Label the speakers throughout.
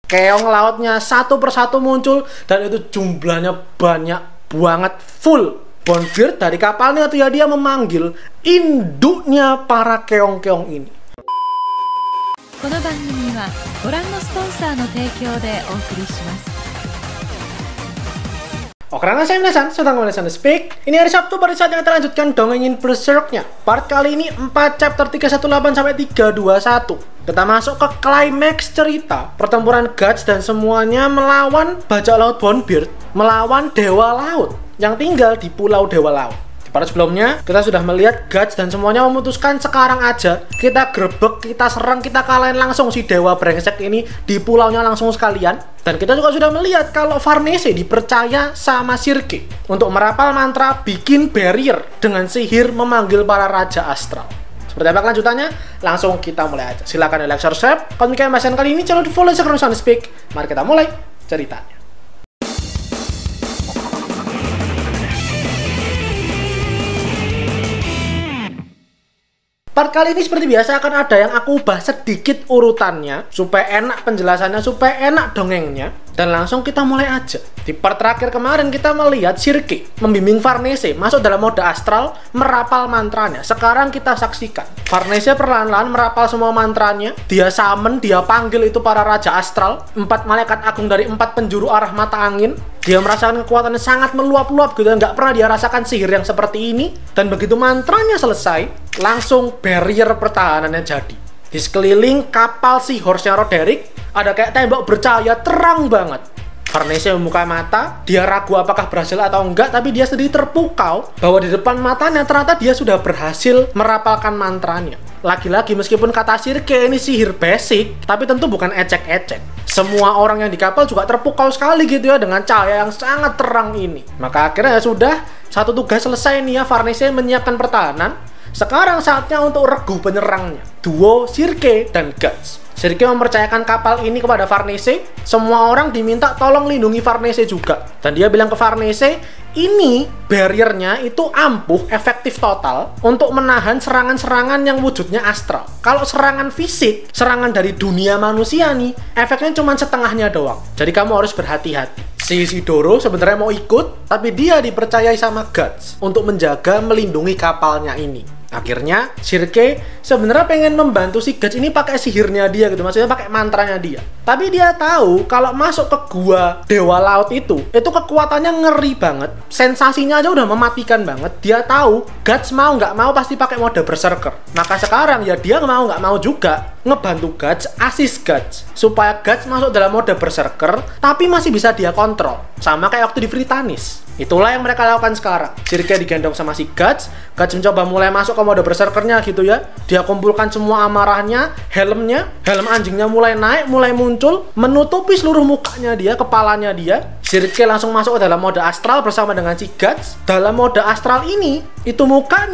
Speaker 1: Keong lautnya satu persatu muncul dan itu jumlahnya banyak banget, full. Bonebeard dari kapalnya itu ya dia memanggil induknya para keong-keong ini.
Speaker 2: この番組はご覧のスポンサーの提供でお送りします。
Speaker 1: Oke, saya Minasan, sedang Minasan Speak. Ini hari Sabtu, pada saatnya kita lanjutkan dongengin Berserk-nya. Part kali ini 4 chapter 318 sampai 321. Kita masuk ke climax cerita pertempuran Guts dan semuanya melawan bajak laut Bonebeard, melawan dewa laut yang tinggal di pulau dewa laut. Di part sebelumnya kita sudah melihat Guts dan semuanya memutuskan sekarang aja kita grebek, kita serang, kita kalahin langsung si dewa brengsek ini di pulaunya langsung sekalian. Dan kita juga sudah melihat kalau Farnese dipercaya sama Sirke untuk merapal mantra bikin barrier dengan sihir memanggil para raja astral. Seperti apa kelanjutannya? Langsung kita mulai aja. Silahkan like, share, subscribe. Kalau kalian bahasan kali ini jangan lupa follow Instagram Minasan Speak. Mari kita mulai ceritanya. Part kali ini seperti biasa akan ada yang aku ubah sedikit urutannya supaya enak penjelasannya, supaya enak dongengnya. Dan langsung kita mulai aja. Di part terakhir kemarin kita melihat Sirke membimbing Farnese masuk dalam mode astral, merapal mantranya. Sekarang kita saksikan Farnese perlahan-lahan merapal semua mantranya. Dia summon, dia panggil itu para raja astral, 4 malaikat agung dari 4 penjuru arah mata angin. Dia merasakan kekuatannya sangat meluap-luap gitu, nggak pernah dia rasakan sihir yang seperti ini. Dan begitu mantranya selesai, langsung barrier pertahanannya jadi. Di sekeliling kapal si Horse-nya Roderick ada kayak tembok bercahaya terang banget. Farnese membuka mata, dia ragu apakah berhasil atau enggak, tapi dia sendiri terpukau bahwa di depan matanya ternyata dia sudah berhasil merapalkan mantranya. Lagi-lagi meskipun kata Sirke ini sihir basic, tapi tentu bukan ecek-ecek. Semua orang yang di kapal juga terpukau sekali gitu ya dengan cahaya yang sangat terang ini. Maka akhirnya ya sudah, satu tugas selesai nih ya, Farnese menyiapkan pertahanan. Sekarang saatnya untuk regu penyerangnya, duo Sirke dan Guts. Sirke mempercayakan kapal ini kepada Farnese. Semua orang diminta tolong lindungi Farnese juga. Dan dia bilang ke Farnese, ini barriernya itu ampuh, efektif total untuk menahan serangan-serangan yang wujudnya astral. Kalau serangan fisik, serangan dari dunia manusia nih, efeknya cuma setengahnya doang. Jadi kamu harus berhati-hati. Si Isidoro sebenarnya mau ikut, tapi dia dipercayai sama Guts untuk menjaga, melindungi kapalnya ini. Akhirnya Sirke sebenarnya pengen membantu si Guts ini pakai sihirnya dia gitu, maksudnya pakai mantranya dia. Tapi dia tahu kalau masuk ke gua dewa laut itu kekuatannya ngeri banget. Sensasinya aja udah mematikan banget. Dia tahu Guts mau nggak mau pasti pakai mode berserker. Maka sekarang ya dia mau nggak mau juga ngebantu Guts, assist Guts supaya Guts masuk dalam mode berserker tapi masih bisa dia kontrol. Sama kayak waktu di Vritanis. Itulah yang mereka lakukan sekarang. Sirke digendong sama si Guts. Guts mencoba mulai masuk ke mode berserkernya gitu ya. Dia kumpulkan semua amarahnya, helm anjingnya mulai naik, mulai muncul, menutupi seluruh mukanya dia, kepalanya dia. Sirke langsung masuk ke dalam mode astral bersama dengan si Guts. Dalam mode astral ini, itu muka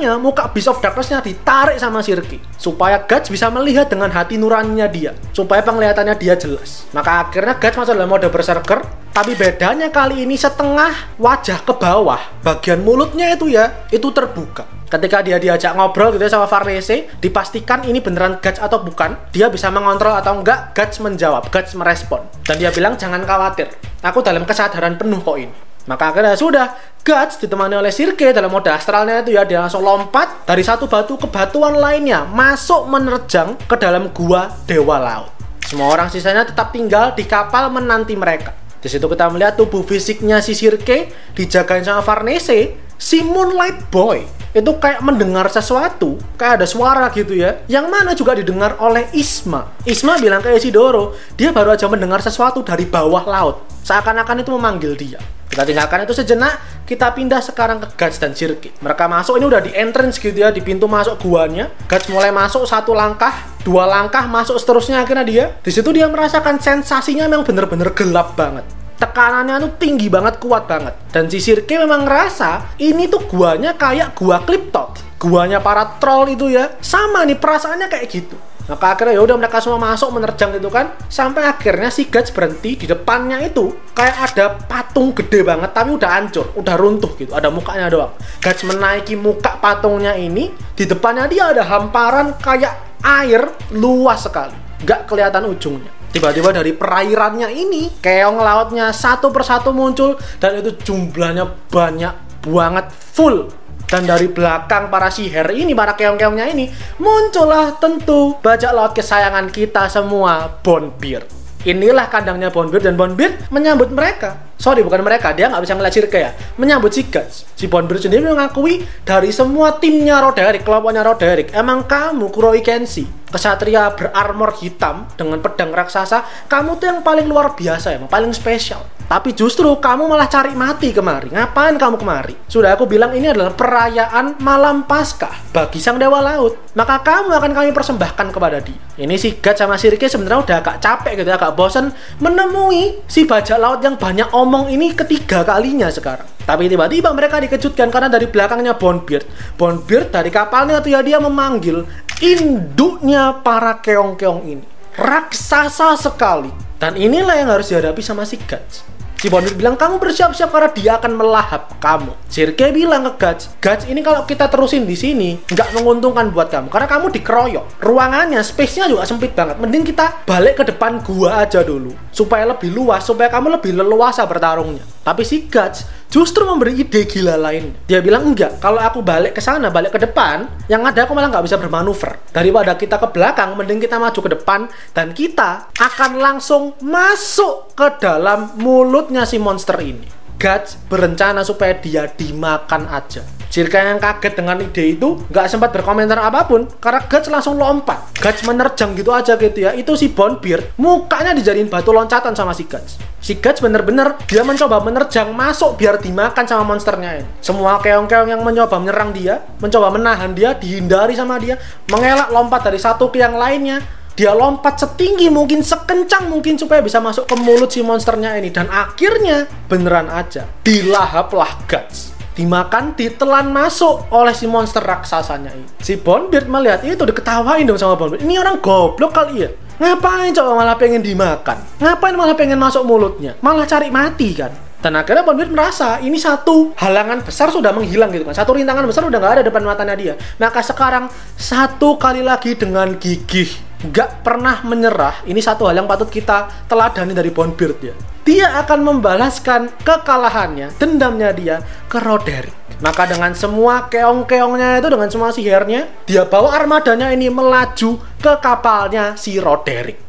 Speaker 1: Beast of Darkness-nya ditarik sama Sirke supaya Guts bisa melihat dengan hati nuraninya dia, supaya penglihatannya dia jelas. Maka akhirnya Guts masuk dalam mode berserker. Tapi bedanya kali ini setengah wajah ke bawah, bagian mulutnya itu terbuka. Ketika dia diajak ngobrol gitu ya sama Farnese, dipastikan ini beneran Guts atau bukan. Dia bisa mengontrol atau enggak, Guts menjawab, Guts merespon. Dan dia bilang jangan khawatir, aku dalam kesadaran penuh kok ini. Maka akhirnya sudah, Guts ditemani oleh Sirke dalam mode astralnya itu ya, dia langsung lompat dari satu batu ke batuan lainnya, masuk menerjang ke dalam gua dewa laut. Semua orang sisanya tetap tinggal di kapal menanti mereka. Di situ kita melihat tubuh fisiknya si Sirke dijagain sama Farnese. Si Moonlight Boy itu kayak mendengar sesuatu, kayak ada suara gitu ya, yang mana juga didengar oleh Isma. Isma bilang ke Isidoro, dia baru aja mendengar sesuatu dari bawah laut, seakan-akan itu memanggil dia. Kita tinggalkan itu sejenak, kita pindah sekarang ke Guts dan Sirke. Mereka masuk, ini udah di entrance gitu ya, di pintu masuk guanya. Guts mulai masuk 1 langkah, 2 langkah, masuk seterusnya. Akhirnya dia, di situ dia merasakan sensasinya memang bener-bener gelap banget. Tekanannya tuh tinggi banget, kuat banget. Dan si Sirke memang ngerasa ini tuh guanya kayak gua Cliptot, guanya para troll itu ya. Sama nih perasaannya kayak gitu. Maka akhirnya ya udah mereka semua masuk menerjang gitu kan, sampai akhirnya si Guts berhenti di depannya itu kayak ada patung gede banget tapi udah hancur, udah runtuh gitu, ada mukanya doang. Guts menaiki muka patungnya ini, di depannya dia ada hamparan kayak air luas sekali, gak kelihatan ujungnya. Tiba-tiba dari perairannya ini, keong lautnya satu persatu muncul, dan itu jumlahnya banyak banget, full. Dan dari belakang para sihir ini, para keong-keongnya ini, muncullah tentu bajak laut kesayangan kita semua, Bonebeard. Inilah kandangnya Bonebeard, dan Bonebeard menyambut mereka. Sorry, bukan mereka, dia nggak bisa ngeliat Circe ya. Menyambut si Guts. Si Bonebeard sendiri mengakui dari semua timnya Roderick, kelompoknya Roderick, emang kamu, Kuroi Kenshi, kesatria berarmor hitam dengan pedang raksasa, kamu tuh yang paling luar biasa, emang paling spesial. Tapi justru kamu malah cari mati kemari. Ngapain kamu kemari? Sudah aku bilang ini adalah perayaan malam Paskah bagi sang dewa laut. Maka kamu akan kami persembahkan kepada dia. Ini si Guts sama si Circe sebenarnya udah agak capek gitu, agak bosan menemui si bajak laut yang banyak omong ini ketiga kalinya sekarang. Tapi tiba-tiba mereka dikejutkan karena dari belakangnya Bonebeard. Bonebeard dari kapalnya tuh ya, dia memanggil induknya para keong-keong ini. Raksasa sekali. Dan inilah yang harus dihadapi sama si Guts. Si Bonebeard bilang, kamu bersiap-siap karena dia akan melahap kamu. Circe bilang ke Guts, Guts, ini kalau kita terusin di sini nggak menguntungkan buat kamu karena kamu dikeroyok. Ruangannya, space-nya juga sempit banget. Mending kita balik ke depan gua aja dulu supaya lebih luas, supaya kamu lebih leluasa bertarungnya. Tapi si Guts justru memberi ide gila lain. Dia bilang, enggak, kalau aku balik ke sana, balik ke depan, yang ada aku malah nggak bisa bermanuver. Daripada kita ke belakang, mending kita maju ke depan dan kita akan langsung masuk ke dalam mulutnya si monster ini. Guts berencana supaya dia dimakan aja. Circe yang kaget dengan ide itu nggak sempat berkomentar apapun karena Guts langsung lompat. Guts menerjang gitu aja gitu ya. Itu si Bonebeard mukanya dijadiin batu loncatan sama si Guts. Si Guts bener-bener dia mencoba menerjang masuk biar dimakan sama monsternya ini. Semua keong-keong yang mencoba menyerang dia, mencoba menahan dia, dihindari sama dia, mengelak lompat dari satu ke yang lainnya. Dia lompat setinggi mungkin, sekencang mungkin supaya bisa masuk ke mulut si monsternya ini. Dan akhirnya beneran aja dilahaplah Guts. Dimakan, ditelan masuk oleh si monster raksasanya ini. Si Bonebeard melihat itu diketawain dong sama Bonebeard. Ini orang goblok kali ya. Ngapain coba malah pengen dimakan? Ngapain malah pengen masuk mulutnya? Malah cari mati kan? Dan akhirnya Bonebeard merasa ini satu halangan besar sudah menghilang gitu kan. Satu rintangan besar udah nggak ada depan matanya dia. Maka sekarang satu kali lagi dengan gigih, nggak pernah menyerah. Ini satu hal yang patut kita teladani dari Bonebeard ya. Dia akan membalaskan kekalahannya, dendamnya dia ke Roderick. Maka dengan semua keong-keongnya itu, dengan semua sihirnya, dia bawa armadanya ini melaju ke kapalnya si Roderick.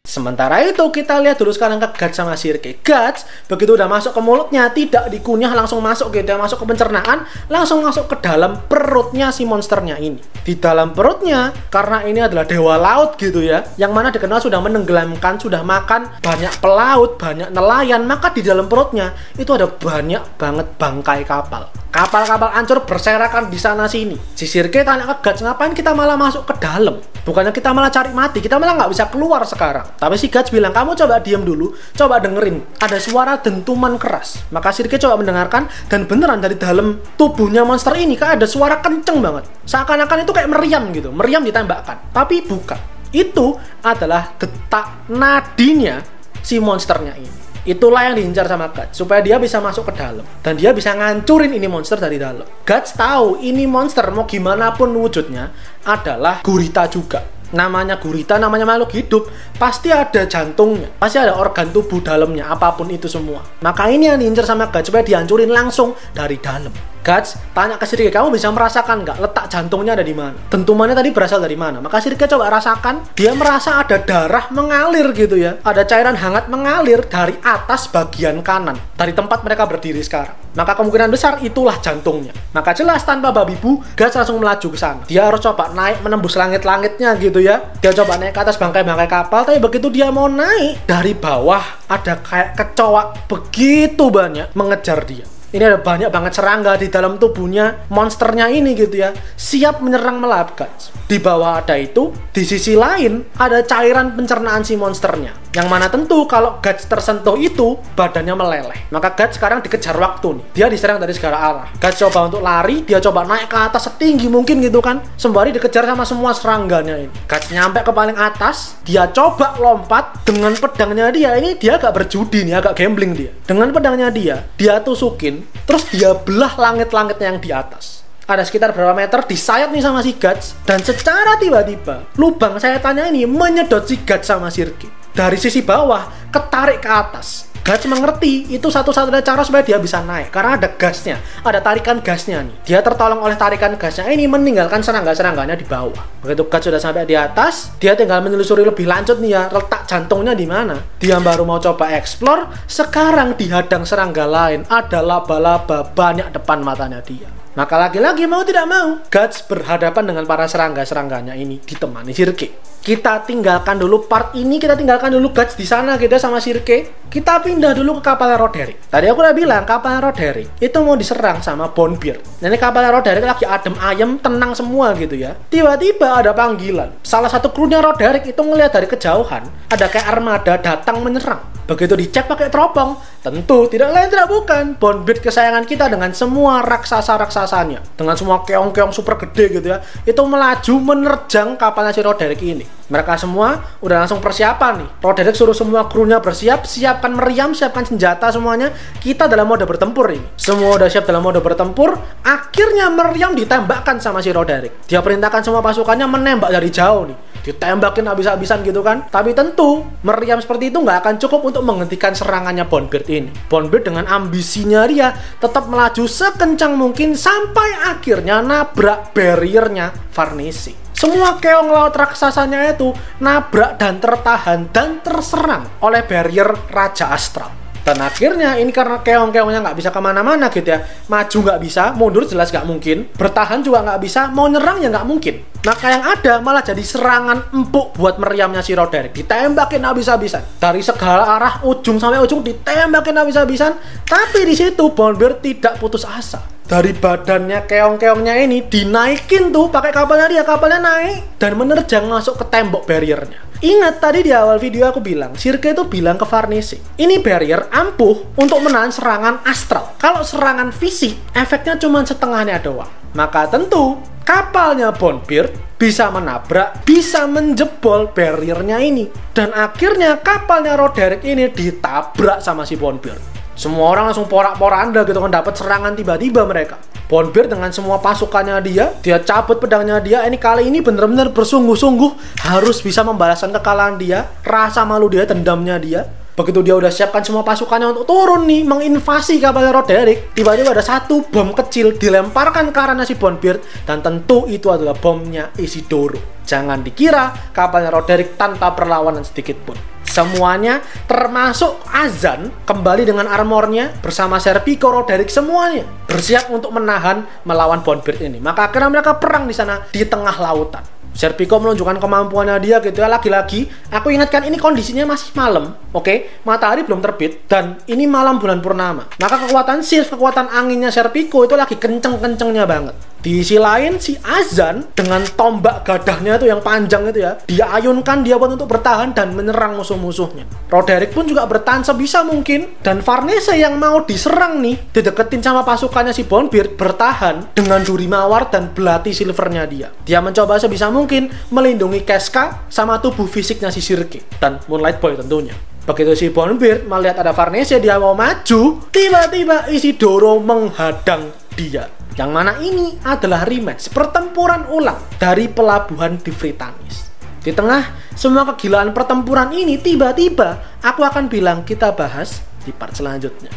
Speaker 1: Sementara itu kita lihat dulu sekarang ke Guts sama Circe. Guts begitu udah masuk ke mulutnya, tidak dikunyah, langsung masuk gitu, masuk ke pencernaan, langsung masuk ke dalam perutnya si monsternya ini. Di dalam perutnya, karena ini adalah dewa laut gitu ya, yang mana dikenal sudah menenggelamkan, sudah makan banyak pelaut, banyak nelayan, maka di dalam perutnya itu ada banyak banget bangkai kapal. Kapal-kapal hancur berserakan di sana sini. Si Circe tanya ke Guts, ngapain kita malah masuk ke dalam? Bukannya kita malah cari mati, kita malah nggak bisa keluar sekarang. Tapi si Guts bilang, kamu coba diam dulu, coba dengerin. Ada suara dentuman keras. Maka Circe coba mendengarkan, dan beneran dari dalam tubuhnya monster ini kan ada suara kenceng banget. Seakan-akan itu kayak meriam gitu, meriam ditembakkan. Tapi bukan. Itu adalah detak nadinya si monsternya ini. Itulah yang diincar sama Guts, supaya dia bisa masuk ke dalam dan dia bisa ngancurin ini monster dari dalam. Guts tahu ini monster mau gimana pun wujudnya adalah gurita juga. Namanya gurita, namanya makhluk hidup, pasti ada jantungnya, pasti ada organ tubuh dalamnya, apapun itu semua. Maka ini yang diincar sama Guts supaya dihancurin langsung dari dalam. Guts tanya ke Circe, kamu bisa merasakan nggak letak jantungnya ada di mana? Dentumannya tadi berasal dari mana? Maka Circe coba rasakan, dia merasa ada darah mengalir gitu ya, ada cairan hangat mengalir dari atas bagian kanan, dari tempat mereka berdiri sekarang. Maka kemungkinan besar itulah jantungnya. Maka jelas tanpa babi bu, Guts langsung melaju ke sana. Dia harus coba naik menembus langit-langitnya gitu ya. Dia coba naik ke atas bangkai-bangkai kapal, tapi begitu dia mau naik, dari bawah ada kayak kecoa begitu banyak mengejar dia. Ini ada banyak banget serangga di dalam tubuhnya monsternya ini gitu ya, siap menyerang melahap Guts. Di bawah ada itu, di sisi lain ada cairan pencernaan si monsternya, yang mana tentu kalau Guts tersentuh itu badannya meleleh. Maka Guts sekarang dikejar waktu nih, dia diserang dari segala arah. Guts coba untuk lari, dia coba naik ke atas setinggi mungkin gitu kan, sembari dikejar sama semua serangganya ini. Guts nyampe ke paling atas, dia coba lompat dengan pedangnya dia. Ini dia agak berjudi nih, agak gambling dia. Dengan pedangnya dia tusukin, terus dia belah langit-langitnya yang di atas. ada sekitar berapa meter, disayat nih sama si Guts, dan secara tiba-tiba lubang sayatannya ini menyedot si Guts sama Sirki. Dari sisi bawah ketarik ke atas. Guts mengerti itu satu-satunya cara supaya dia bisa naik, karena ada gasnya, ada tarikan gasnya nih. Dia tertolong oleh tarikan gasnya ini, meninggalkan serangga-serangganya di bawah. Begitu Guts sudah sampai di atas, dia tinggal menelusuri lebih lanjut nih ya, letak jantungnya di mana. Dia baru mau coba explore, sekarang dihadang serangga lain, ada laba-laba banyak depan matanya dia. Maka lagi-lagi mau tidak mau, Guts berhadapan dengan para serangga-serangganya ini ditemani Sirke. Kita tinggalkan dulu part ini, kita tinggalkan dulu Guts di sana gitu sama Sirke. Kita pindah dulu ke kapalnya Roderick. Tadi aku udah bilang kapalnya Roderick itu mau diserang sama Bonebeard. Nah, ini kapalnya Roderick lagi adem ayem, tenang semua gitu ya. Tiba-tiba ada panggilan. Salah satu krunya Roderick itu ngelihat dari kejauhan ada kayak armada datang menyerang. Begitu dicek pakai teropong, tentu tidak lain tidak bukan Bonebeard kesayangan kita dengan semua raksasa-raksasanya, dengan semua keong-keong super gede gitu ya, itu melaju menerjang kapalnya si Roderick ini. Mereka semua udah langsung persiapan nih. Roderick suruh semua krunya bersiap, siapkan meriam, siapkan senjata semuanya. Kita dalam mode bertempur ini. Semua udah siap dalam mode bertempur. Akhirnya meriam ditembakkan sama si Roderick. Dia perintahkan semua pasukannya menembak dari jauh nih. Ditembakin habis-habisan gitu kan. Tapi tentu meriam seperti itu nggak akan cukup untuk menghentikan serangannya Bonebeard ini. Bonebeard dengan ambisinya dia tetap melaju sekencang mungkin sampai akhirnya nabrak barriernya Farnese. Semua keong laut raksasanya itu nabrak dan tertahan dan terserang oleh barrier Raja Astral. Dan akhirnya ini karena keong-keongnya nggak bisa kemana-mana gitu ya, maju nggak bisa, mundur jelas nggak mungkin, bertahan juga nggak bisa, mau nyerang ya nggak mungkin. Maka yang ada malah jadi serangan empuk buat meriamnya si Roderick. Ditembakin habis-habisan dari segala arah, ujung sampai ujung ditembakin habis-habisan. Tapi di situ Bonebeard tidak putus asa. Dari badannya keong-keongnya ini dinaikin tuh pakai kapalnya dia, kapalnya naik dan menerjang masuk ke tembok barriernya. Ingat tadi di awal video aku bilang, Sirke itu bilang ke Farnese, ini barrier ampuh untuk menahan serangan astral. Kalau serangan fisik, efeknya cuma setengahnya doang. Maka tentu kapalnya Bonebeard bisa menabrak, bisa menjebol barriernya ini. Dan akhirnya kapalnya Roderick ini ditabrak sama si Bonebeard. Semua orang langsung porak-poranda gitu kan, dapat serangan tiba-tiba mereka. Bonebeard dengan semua pasukannya dia cabut pedangnya dia. Ini kali ini bener-bener bersungguh-sungguh harus bisa membalaskan kekalahan dia, rasa malu dia, dendamnya dia. Begitu dia udah siapkan semua pasukannya untuk turun nih, menginvasi kapalnya Roderick, tiba-tiba ada satu bom kecil dilemparkan ke arahnya si Bonebeard, dan tentu itu adalah bomnya Isidoro. Jangan dikira kapalnya Roderick tanpa perlawanan sedikit pun. Semuanya termasuk Azan kembali dengan armornya bersama Serpico, Roderick, semuanya bersiap untuk menahan melawan Bonebeard ini. Maka akhirnya mereka perang di sana di tengah lautan. Serpico menunjukkan kemampuannya dia gitu ya. Lagi-lagi aku ingatkan ini kondisinya masih malam, oke? Matahari belum terbit dan ini malam bulan purnama. Maka kekuatan Sylph, kekuatan anginnya Serpico itu lagi kenceng-kencengnya banget. Di sisi lain si Azan dengan tombak gadahnya itu yang panjang itu ya, dia ayunkan dia pun untuk bertahan dan menyerang musuh-musuhnya. Roderick pun juga bertahan sebisa mungkin, dan Farnese yang mau diserang nih, dideketin sama pasukannya si Bonebeard, bertahan dengan duri mawar dan belati silvernya dia. Dia mencoba sebisa mungkin melindungi Casca sama tubuh fisiknya si Sirke dan Moonlight Boy tentunya. Begitu si Bonebeard melihat ada Farnese dia mau maju, tiba-tiba Isidoro menghadang dia. Yang mana ini adalah rematch, pertempuran ulang dari pelabuhan di Fritanis. Di tengah semua kegilaan pertempuran ini, tiba-tiba aku akan bilang kita bahas di part selanjutnya.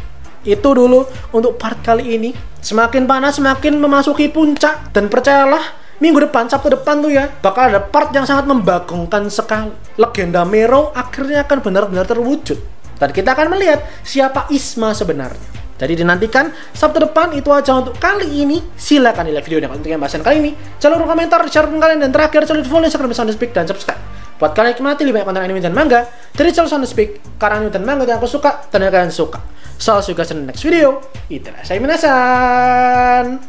Speaker 1: Itu dulu untuk part kali ini. Semakin panas semakin memasuki puncak, dan percayalah minggu depan, Sabtu depan tuh ya, bakal ada part yang sangat membagongkan sekali. Legenda Mero akhirnya akan benar-benar terwujud, dan kita akan melihat siapa Isma sebenarnya. Jadi dinantikan Sabtu depan. Itu aja untuk kali ini. Silakan di like video untuk yang bahasan kali ini. Jangan lupa komentar, share kalian, dan terakhir jangan lupa follow Instagram Soundspeak dan subscribe. Buat kalian yang nikmati lebih banyak konten anime dan manga dari channel Soundspeak, karena anime dan manga yang aku suka dan yang kalian suka. So, see you guys in the next video. Itadashi minasan.